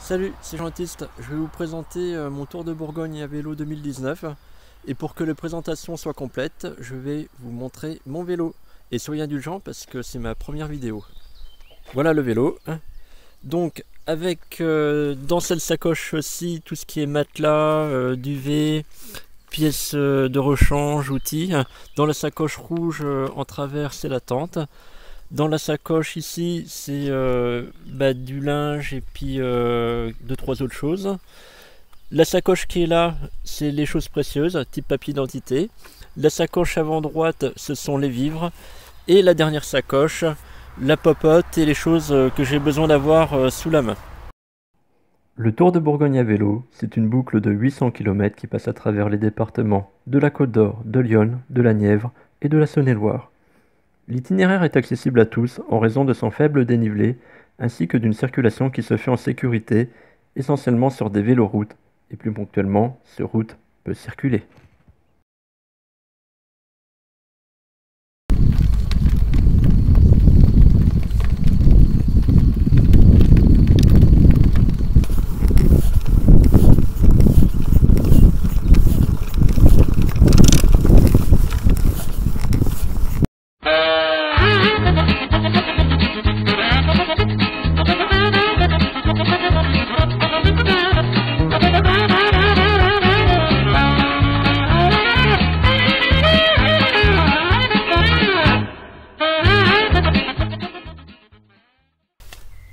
Salut, c'est Jean-Baptiste. Je vais vous présenter mon Tour de Bourgogne à vélo 2019. Et pour que la présentation soit complète, je vais vous montrer mon vélo. Et soyez indulgents parce que c'est ma première vidéo. Voilà le vélo. Donc avec dans cette sacoche aussi tout ce qui est matelas, duvet, pièces de rechange, outils. Dans la sacoche rouge en travers c'est la tente. Dans la sacoche ici c'est du linge et puis 2-3 autres choses. La sacoche qui est là c'est les choses précieuses type papier d'identité. La sacoche avant droite ce sont les vivres. Et la dernière sacoche, la popote et les choses que j'ai besoin d'avoir sous la main. Le Tour de Bourgogne à vélo, c'est une boucle de 800 km qui passe à travers les départements de la Côte d'Or, de l'Yonne, de la Nièvre et de la Saône-et-Loire. L'itinéraire est accessible à tous en raison de son faible dénivelé ainsi que d'une circulation qui se fait en sécurité, essentiellement sur des véloroutes, et plus ponctuellement, ce route peut circuler.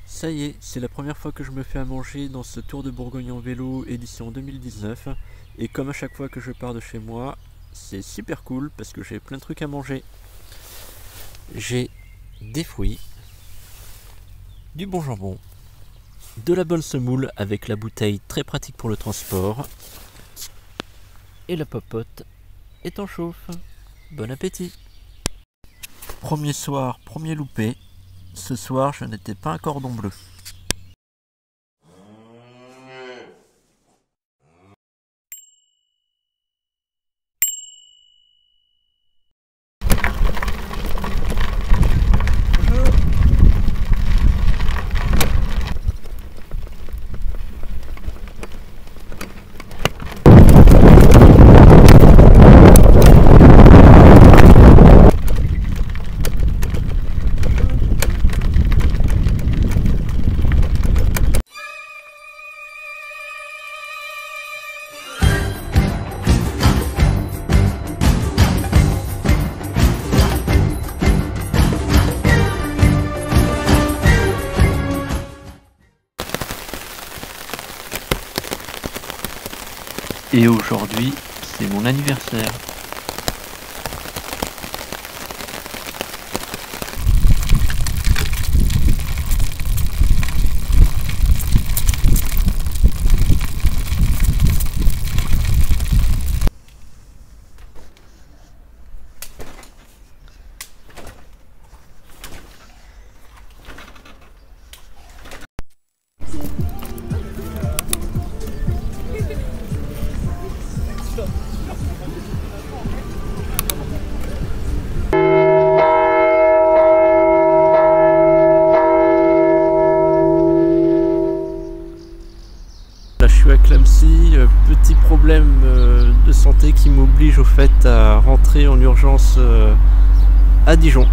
Ça y est, c'est la première fois que je me fais à manger dans ce Tour de Bourgogne en vélo édition 2019. Et comme à chaque fois que je pars de chez moi, c'est super cool parce que j'ai plein de trucs à manger. J'ai des fruits, du bon jambon, de la bonne semoule avec la bouteille très pratique pour le transport. Et la popote est en chauffe. Bon appétit! Premier soir, premier loupé. Ce soir, je n'étais pas un cordon bleu. Et aujourd'hui, c'est mon anniversaire. Là, je suis à Clamecy, petit problème de santé qui m'oblige au fait à rentrer en urgence à Dijon.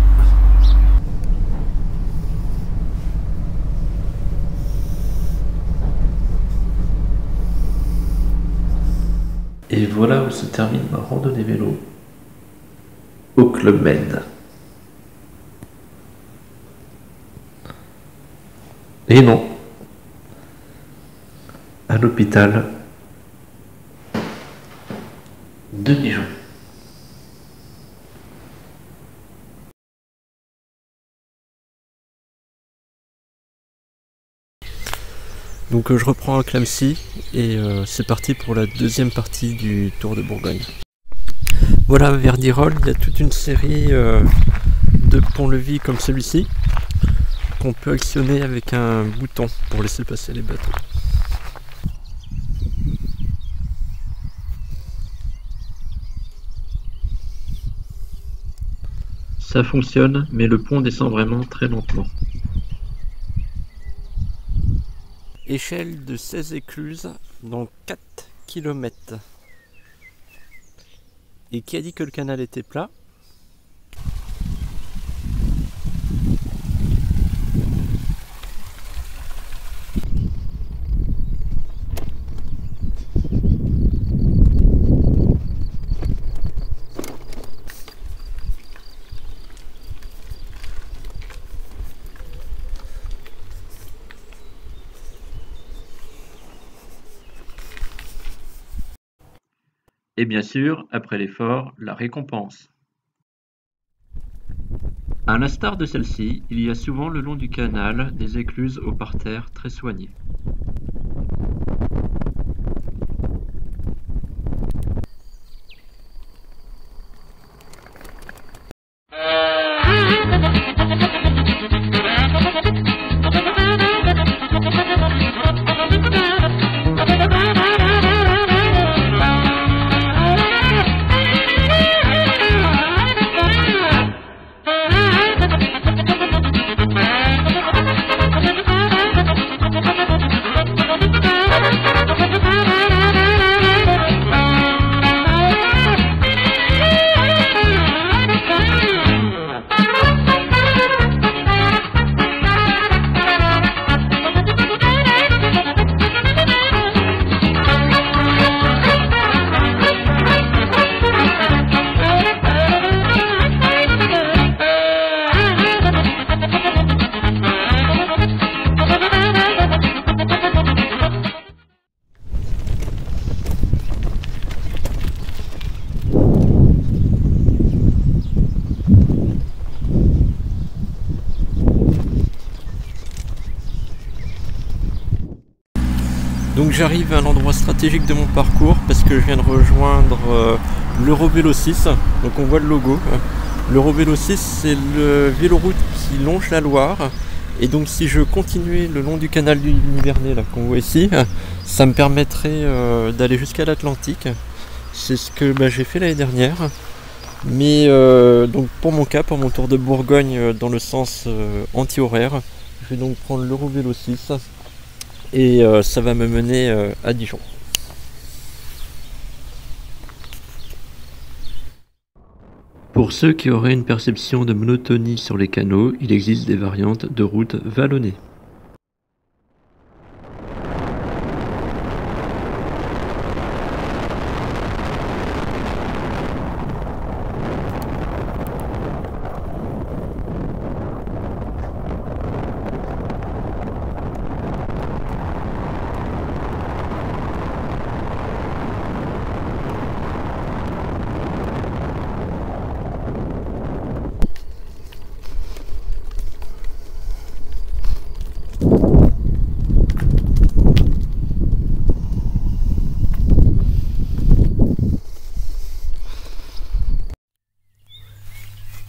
Et voilà où se termine ma randonnée vélo au Club Med. Et non, à l'hôpital de Dijon. Donc je reprends à Clamecy et c'est parti pour la deuxième partie du Tour de Bourgogne. Voilà, vers Dirol, il y a toute une série de ponts-levis comme celui-ci qu'on peut actionner avec un bouton pour laisser passer les bateaux. Ça fonctionne, mais le pont descend vraiment très lentement. Échelle de 16 écluses dans 4 km. Et qui a dit que le canal était plat? Et bien sûr, après l'effort, la récompense. À l'instar de celle-ci, il y a souvent le long du canal des écluses au parterre très soignées. Donc j'arrive à un endroit stratégique de mon parcours parce que je viens de rejoindre l'Eurovélo 6, donc on voit le logo. L'Eurovélo 6 c'est le véloroute qui longe la Loire, et donc si je continuais le long du canal du Nivernais là qu'on voit ici, ça me permettrait d'aller jusqu'à l'Atlantique. C'est ce que j'ai fait l'année dernière. Mais donc pour mon cas, pour mon tour de Bourgogne dans le sens anti-horaire, je vais donc prendre l'Eurovélo 6 et ça va me mener à Dijon. Pour ceux qui auraient une perception de monotonie sur les canaux, il existe des variantes de routes vallonnées.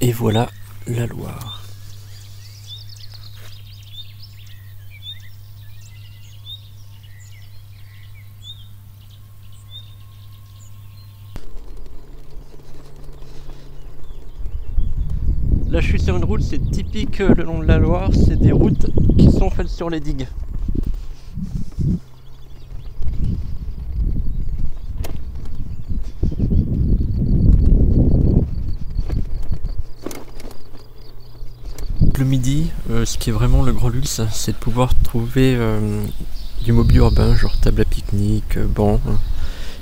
Et voilà la Loire. Là je suis sur une route, c'est typique le long de la Loire, c'est des routes qui sont faites sur les digues. Le midi, ce qui est vraiment le grand luxe, c'est de pouvoir trouver du mobilier urbain, genre table à pique-nique, banc.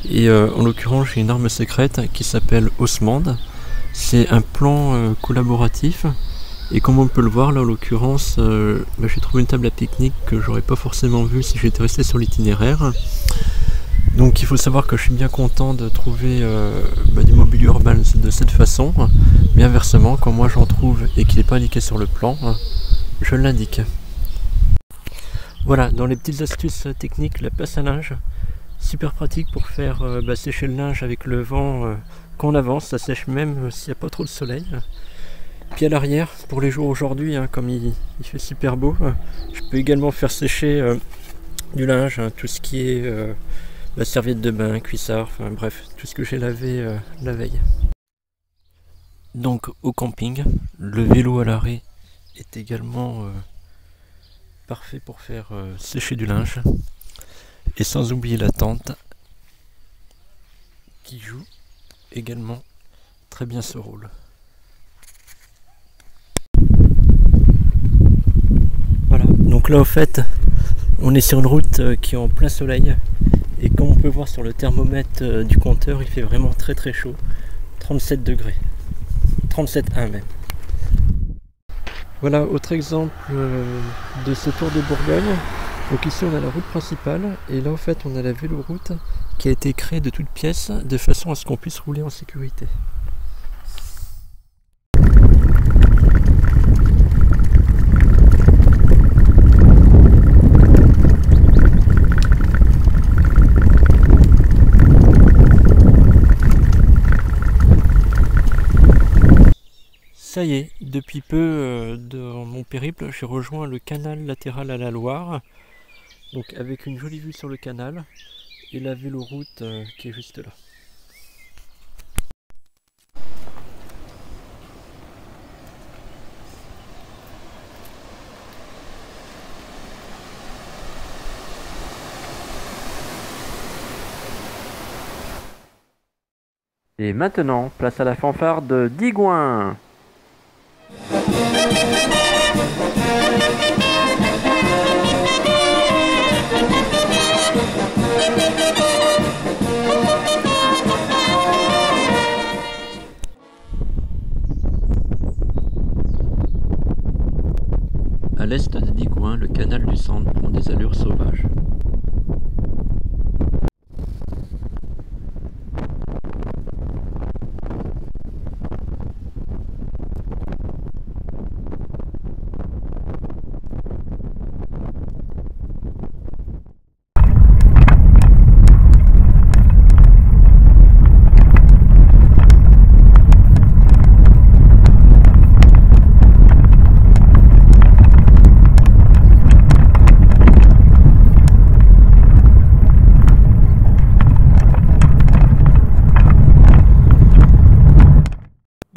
Et en l'occurrence, j'ai une arme secrète qui s'appelle Haussmande. C'est un plan collaboratif. Et comme on peut le voir, là en l'occurrence, j'ai trouvé une table à pique-nique que j'aurais pas forcément vue si j'étais resté sur l'itinéraire. Donc il faut savoir que je suis bien content de trouver du mobilier urbain de cette façon. Mais inversement, quand moi j'en trouve et qu'il n'est pas indiqué sur le plan, je l'indique. Voilà, dans les petites astuces techniques, la passe à linge, super pratique pour faire sécher le linge avec le vent quand on avance, ça sèche même s'il n'y a pas trop de soleil. Puis à l'arrière, pour les jours aujourd'hui, comme il fait super beau, je peux également faire sécher du linge, tout ce qui est serviette de bain, cuissard, enfin bref, tout ce que j'ai lavé la veille. Donc au camping, le vélo à l'arrêt est également parfait pour faire sécher du linge. Et sans oublier la tente qui joue également très bien ce rôle. Voilà, donc là au fait on est sur une route qui est en plein soleil et comme on peut voir sur le thermomètre du compteur, il fait vraiment très très chaud, 37 degrés, 37,1 même. Voilà, autre exemple de ce tour de Bourgogne. Donc ici on a la route principale et là en fait on a la véloroute qui a été créée de toutes pièces de façon à ce qu'on puisse rouler en sécurité. Ça y est, depuis peu dans mon périple, j'ai rejoint le canal latéral à la Loire, donc avec une jolie vue sur le canal et la véloroute qui est juste là. Et maintenant, place à la fanfare de Digoin. À l'est de Digoin, le canal du Centre prend des allures sauvages.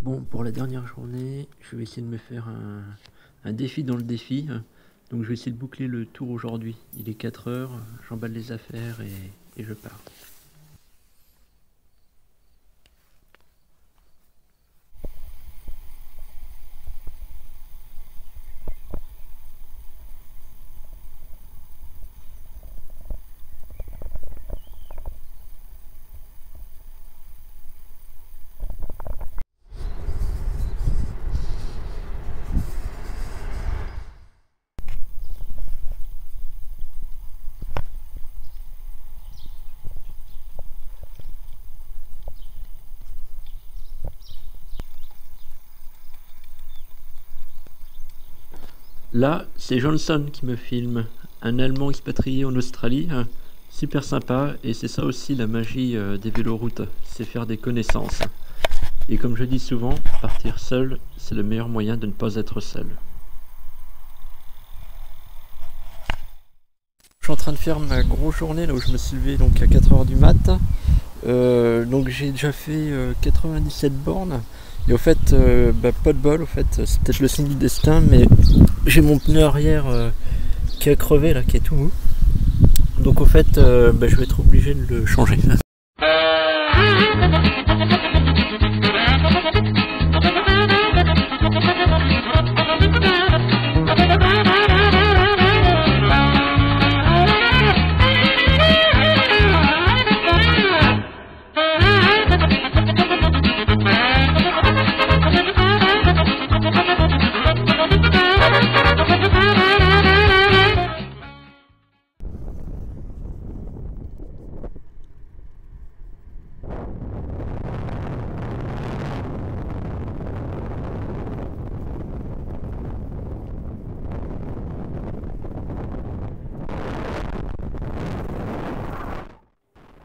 Bon, pour la dernière journée, je vais essayer de me faire un défi dans le défi. Donc je vais essayer de boucler le tour aujourd'hui. Il est 4 heures, j'emballe les affaires et je pars. Là, c'est Johnson qui me filme, un Allemand expatrié en Australie, super sympa, et c'est ça aussi la magie des véloroutes, c'est faire des connaissances. Et comme je dis souvent, partir seul, c'est le meilleur moyen de ne pas être seul. Je suis en train de faire ma grosse journée là où je me suis levé donc à 4 heures du mat. Donc j'ai déjà fait 97 bornes. Et au fait, pas de bol, au fait, c'est peut-être le signe du destin, mais j'ai mon pneu arrière qui a crevé là, qui est tout mou. Donc au fait, je vais être obligé de le changer.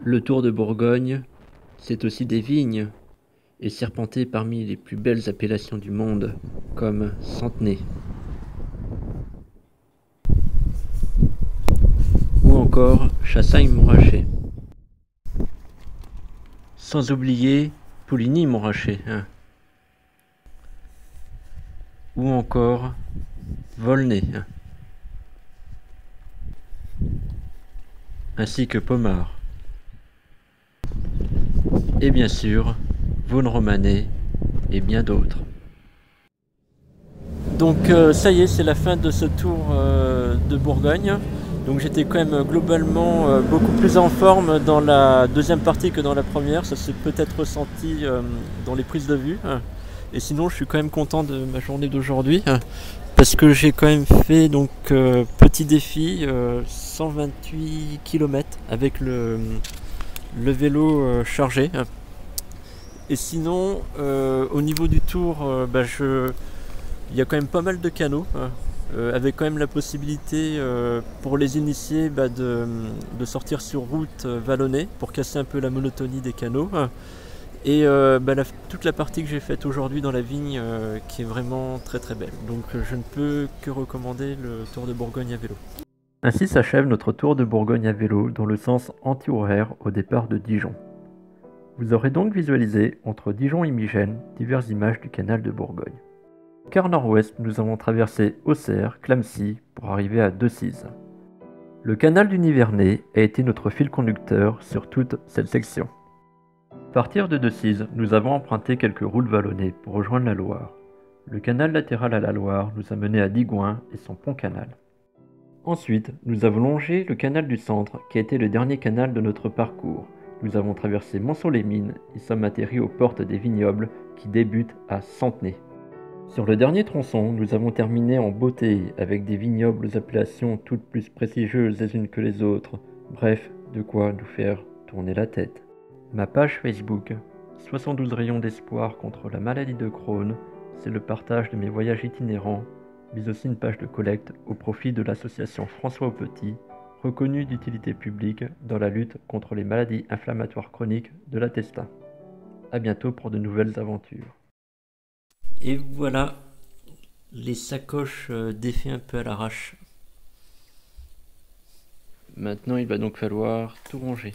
Le Tour de Bourgogne, c'est aussi des vignes, et serpenter parmi les plus belles appellations du monde, comme Centenay. Ou encore Chassagne-Montrachet. Sans oublier Pouligny-Montrachet. Ou encore Volnay. ainsi que Pommard. Et bien sûr, Vaune Romanée et bien d'autres. Donc ça y est, c'est la fin de ce tour de Bourgogne. Donc j'étais quand même globalement beaucoup plus en forme dans la deuxième partie que dans la première. Ça s'est peut-être ressenti dans les prises de vue. Et sinon je suis quand même content de ma journée d'aujourd'hui. Parce que j'ai quand même fait donc petit défi 128 km avec le vélo chargé. Et sinon au niveau du tour, il y a quand même pas mal de canaux, avec quand même la possibilité pour les initiés de sortir sur route vallonnée pour casser un peu la monotonie des canaux. Et toute la partie que j'ai faite aujourd'hui dans la vigne qui est vraiment très très belle. Donc je ne peux que recommander le Tour de Bourgogne à vélo. Ainsi s'achève notre Tour de Bourgogne à vélo dans le sens anti-horaire au départ de Dijon. Vous aurez donc visualisé entre Dijon et Migène diverses images du canal de Bourgogne. Au quart nord-ouest, nous avons traversé Auxerre, Clamecy pour arriver à Decize. Le canal du Nivernais a été notre fil conducteur sur toute cette section. À partir de Decize, nous avons emprunté quelques routes vallonnées pour rejoindre la Loire. Le canal latéral à la Loire nous a menés à Digoin et son pont-canal. Ensuite, nous avons longé le canal du Centre qui a été le dernier canal de notre parcours. Nous avons traversé Monceau-les-Mines et sommes atterris aux portes des vignobles qui débutent à Centenay. Sur le dernier tronçon, nous avons terminé en beauté avec des vignobles aux appellations toutes plus prestigieuses les unes que les autres. Bref, de quoi nous faire tourner la tête. Ma page Facebook, 72 rayons d'espoir contre la maladie de Crohn, c'est le partage de mes voyages itinérants, mais aussi une page de collecte au profit de l'association François Aupetit, reconnue d'utilité publique dans la lutte contre les maladies inflammatoires chroniques de l'intestin. A bientôt pour de nouvelles aventures. Et voilà, les sacoches défaites un peu à l'arrache. Maintenant, il va donc falloir tout ranger.